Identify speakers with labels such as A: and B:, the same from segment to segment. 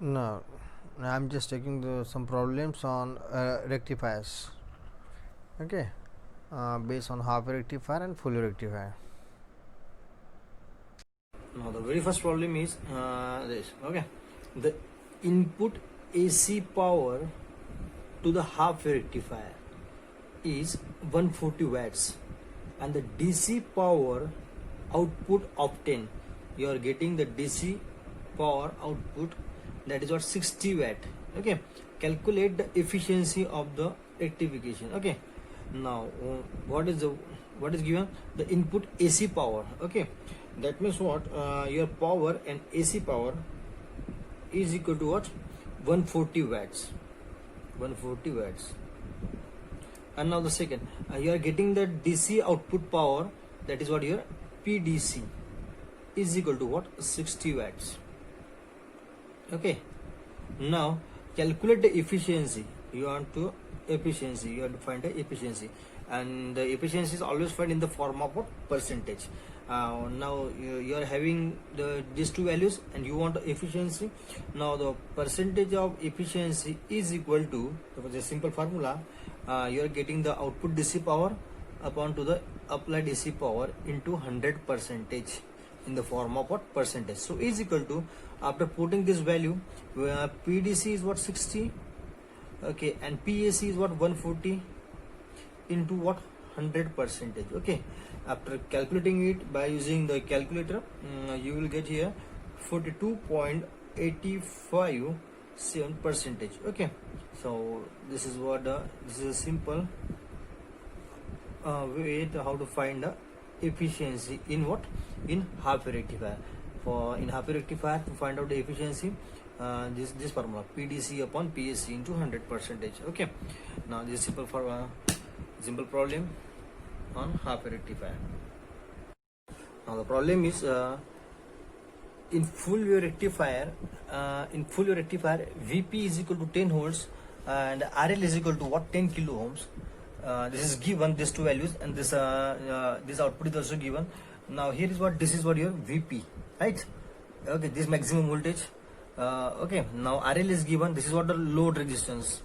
A: No, I'm just taking some problems on rectifiers. Okay, based on half wave rectifier and full wave rectifier.
B: Now the very first problem is this. Okay, the input AC power to the half wave rectifier is 140 watts, and the DC power output of 10. You are getting the DC power output, that is what 60 watt. Okay, calculate the efficiency of the rectification. Okay, now what is given? The input AC power. Okay, that means what, your power and AC power is equal to what? 140 watts. 140 watts. And now the second, you are getting the DC output power, that is what your PDC is equal to what? 60 watts. Okay, now calculate the efficiency. You have to find the efficiency, and the efficiency is always found in the form of what? Percentage. Now you are having these two values and you want the efficiency. Now the percentage of efficiency is equal to, the simple formula, you are getting the output DC power upon to the applied DC power into 100% in the form of what? Percentage. So is equal to, after putting this value, PDC is what? 60. Okay, and PAC is what? 140 into what? 100%. Okay, after calculating it by using the calculator, you will get here 42.857%. Okay, so this is what this is a simple way to how to find the efficiency in what? In half wave rectifier. For in half wave rectifier, to find out the efficiency, this formula, PDC upon PAC into 100%. Okay, now this is simple problem on half wave rectifier. Now the problem is, in full wave rectifier, VP is equal to 10 volts and RL is equal to what? 10 kilo ohms. This is given, these two values, and this output is also given. Now here is what, this is what your VP, right? Okay, this maximum voltage. Okay, now RL is given, this is what the load resistance.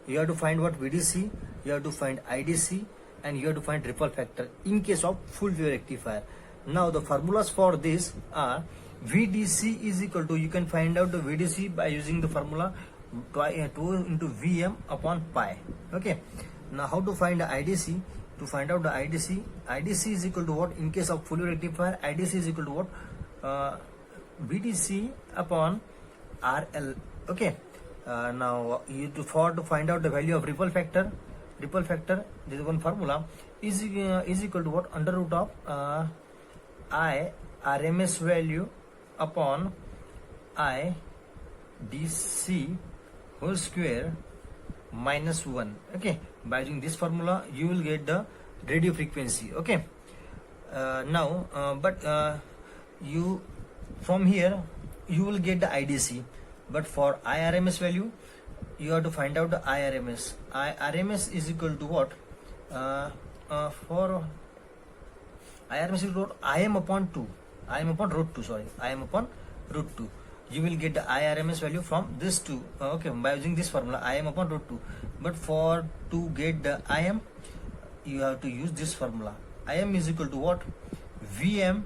B: You have to find what? VDC, you have to find IDC, and you have to find ripple factor in case of full wave rectifier. Now the formulas for this are, VDC is equal to, you can find out the VDC by using the formula 2 into Vm upon pi. Okay, now how to find the IDC? To find out the IDC is equal to what? In case of full wave rectifier, IDC is equal to what? VDC upon RL. Okay, now you to find out the value of ripple factor, this is one formula, is equal to what? Under root of I RMS value upon I DC whole square minus 1. Okay, by using this formula you will get the radio frequency. Okay, you from here you will get the IDC, but for IRMS value you have to find out the IRMS. IRMS is equal to what? For IRMS is equal to IM upon root 2. You will get the IRMS value from this two. Okay, by using this formula, IM upon root 2. But for to get the IM, you have to use this formula. IM is equal to what? VM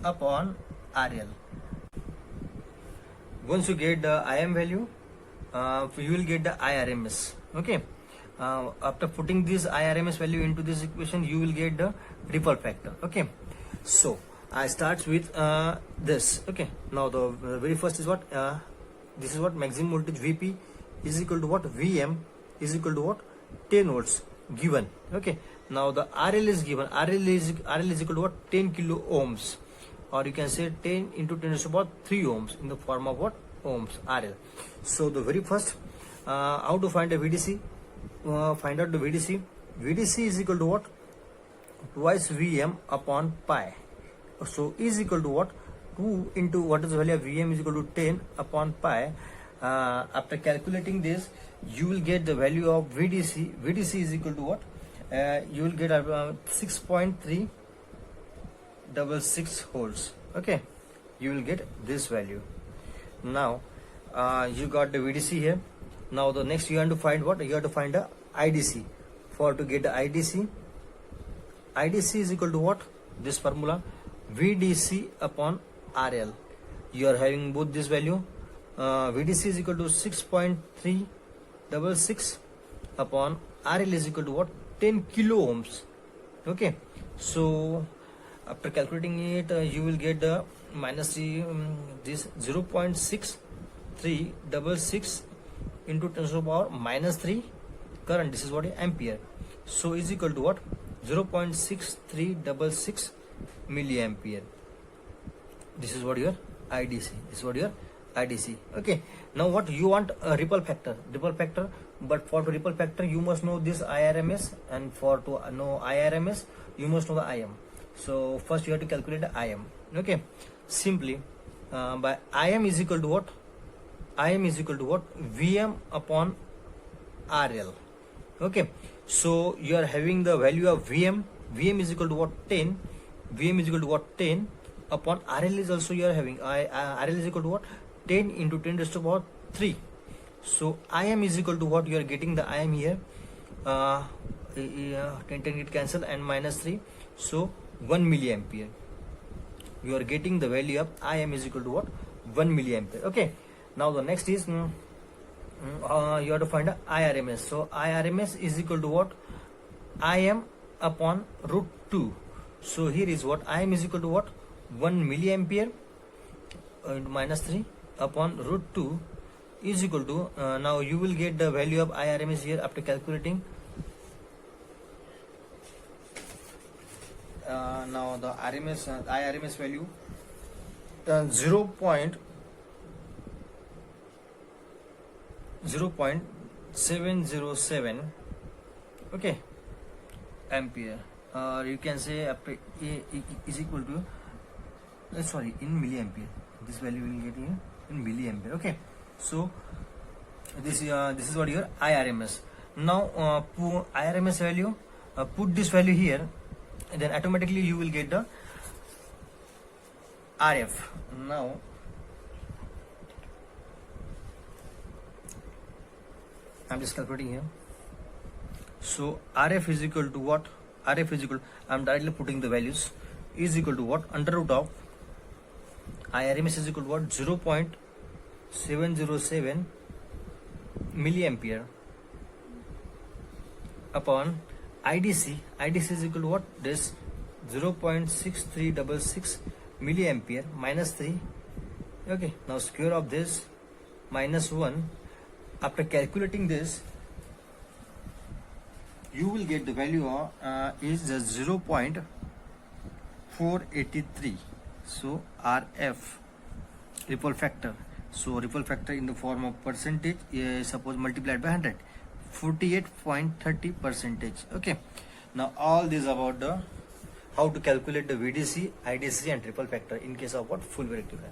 B: upon RL. Once you get the IM value, you will get the IRMS. Okay, after putting this IRMS value into this equation, you will get the ripple factor. Okay, so I start with this. Okay, now the very first is what? This is what? Maximum voltage VP is equal to what? VM is equal to what? 10 volts given. Okay, now the RL is given. RL is equal to what? 10 kilo ohms, or you can say 10 into 10 is about 3 ohms in the form of what? Ohms, RL. So the very first, how to find a VDC? Find out the VDC. VDC is equal to what? Twice Vm upon pi. So is equal to what? 2 into what is the value of Vm is equal to 10 upon pi. After calculating this, you will get the value of VDC. VDC is equal to what? You will get 6.366 volts. Okay, you will get this value. Now You got the VDC here. Now the next you have to find what? You have to find the IDC. For to get the IDC is equal to what? This formula, VDC upon RL. You are having both this value. VDC is equal to 6.366 upon RL is equal to what? 10 kilo ohms. Okay, so after calculating it, you will get the minus this 0.6366 into 10 to the power minus 3 current. This is what ampere. So is equal to what? 0.6366 milliampere. This is what your IDC. This is what your IDC. Okay. Now what you want? A ripple factor. Ripple factor. But for to ripple factor, you must know this IRMS, and for to know IRMS, you must know the IM. So first you have to calculate the IM. Okay. Simply by IM is equal to what? IM is equal to what? VM upon RL. Okay. So you are having the value of VM. VM is equal to what? 10. VM is equal to what? 10 upon RL is also you are having. RL is equal to what? 10 into 10 raised to the power 3. So IM is equal to what? You are getting the IM here. 10 get cancel and minus 3. So 1 milliampere. You are getting the value of IM is equal to what? 1 milliampere. Okay. Now the next is you have to find a IRMS. So IRMS is equal to what? IM upon root 2. So here is what? IM is equal to what? 1 milliampere into minus 3 upon root 2 is equal to now you will get the value of IRMS here after calculating. Now the IRMS value 0.707 okay ampere, or you can say after is equal to sorry, in milliampere. This value will get in milliampere. Okay, so this is what your IRMS. Now IRMS value, put this value here, and then automatically you will get the RF. Now I'm just calculating here. So RF is equal to what? RF is equal, I'm directly putting the values, is equal to what? Under root of IRMS is equal to what? 0.707 milliampere upon IDC. IDC is equal to what? This 0.6366 milliampere minus 3. Okay, now square of this minus 1. After calculating this, you will get the value of is the 0.483. So RF ripple factor. So ripple factor in the form of percentage, suppose multiplied by 100, 48.30%. Okay. Now all this about the how to calculate the VDC, IDC and ripple factor in case of what? Full wave rectifier.